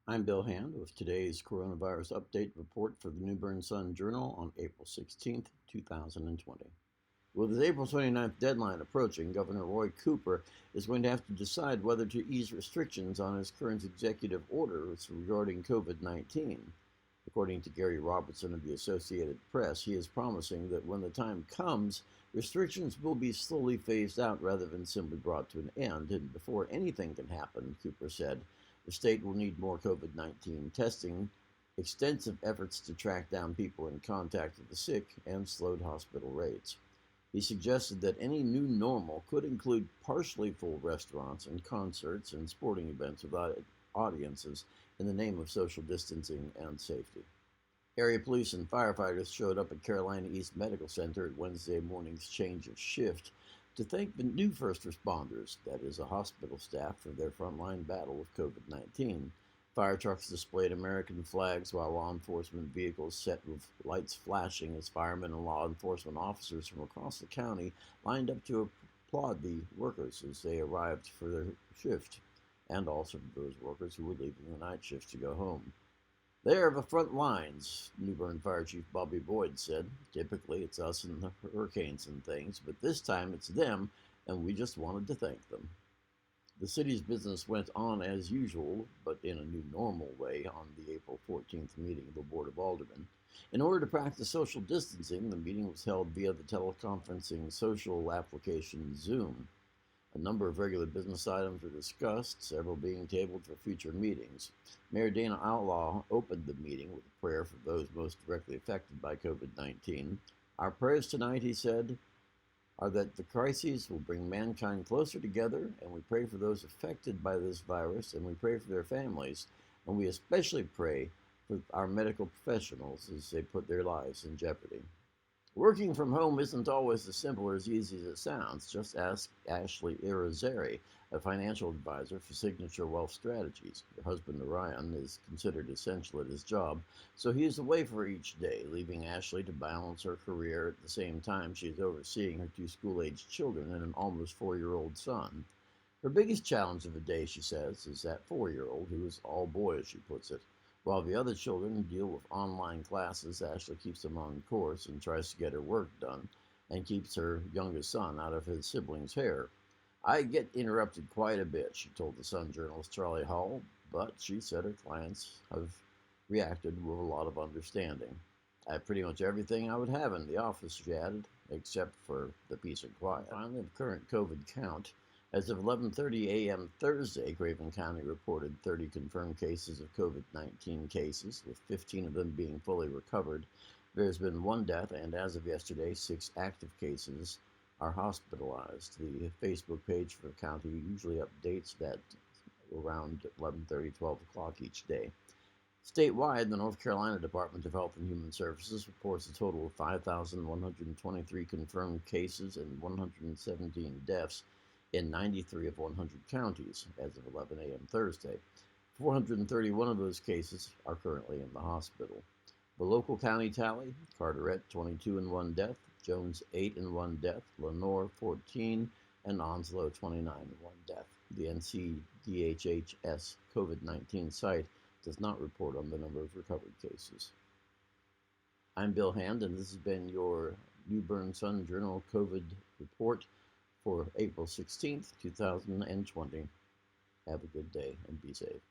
I'm Bill Hand with today's coronavirus update report for the New Bern Sun Journal on April 16, 2020. With his April 29th deadline approaching, Governor Roy Cooper is going to have to decide whether to ease restrictions on his current executive orders regarding COVID-19. According to Gary Robertson of the Associated Press, he is promising that when the time comes, restrictions will be slowly phased out rather than simply brought to an end. And before anything can happen, Cooper said, the state will need more COVID-19 testing, extensive efforts to track down people in contact with the sick, and slowed hospital rates. He suggested that any new normal could include partially full restaurants and concerts and sporting events without audiences in the name of social distancing and safety. Area police and firefighters showed up at Carolina East Medical Center at Wednesday morning's change of shift to thank the new first responders, that is, a hospital staff, for their frontline battle with COVID-19. Fire trucks displayed American flags while law enforcement vehicles set with lights flashing as firemen and law enforcement officers from across the county lined up to applaud the workers as they arrived for their shift, and also for those workers who were leaving the night shift to go home. They are the front lines, New Bern Fire Chief Bobby Boyd said. Typically it's us and the hurricanes and things, but this time it's them, and we just wanted to thank them. The city's business went on as usual, but in a new normal way on the April 14th meeting of the Board of Aldermen. In order to practice social distancing, the meeting was held via the teleconferencing social application Zoom. A number of regular business items were discussed, several being tabled for future meetings. Mayor Dana Outlaw opened the meeting with a prayer for those most directly affected by COVID-19. Our prayers tonight, he said, are that the crises will bring mankind closer together, and we pray for those affected by this virus, and we pray for their families, and we especially pray for our medical professionals as they put their lives in jeopardy. Working from home isn't always as simple or as easy as it sounds. Just ask Ashley Irizarry, a financial advisor for Signature Wealth Strategies. Her husband, Orion, is considered essential at his job, so he is away for each day, leaving Ashley to balance her career at the same time she is overseeing her two school-aged children and an almost 4-year-old son. Her biggest challenge of the day, she says, is that 4-year-old who is all boy, as she puts it. While the other children deal with online classes, Ashley keeps them on course and tries to get her work done and keeps her youngest son out of his siblings' hair. I get interrupted quite a bit, she told the Sun journalist Charlie Hall, but she said her clients have reacted with a lot of understanding. I have pretty much everything I would have in the office, she added, except for the peace and quiet. Finally, the current COVID count. As of 11:30 a.m. Thursday, Craven County reported 30 confirmed cases of COVID-19 cases, with 15 of them being fully recovered. There's been one death, and as of yesterday, 6 active cases are hospitalized. The Facebook page for the county usually updates that around 11:30, 12 o'clock each day. Statewide, the North Carolina Department of Health and Human Services reports a total of 5,123 confirmed cases and 117 deaths in 93 of 100 counties as of 11 a.m. Thursday. 431 of those cases are currently in the hospital. The local county tally: Carteret 22 and 1 death, Jones 8 and 1 death, Lenore 14, and Onslow 29 and 1 death. The NCDHHS COVID-19 site does not report on the number of recovered cases. I'm Bill Hand, and this has been your New Bern Sun Journal COVID report for April 16th, 2020. Have a good day and be safe.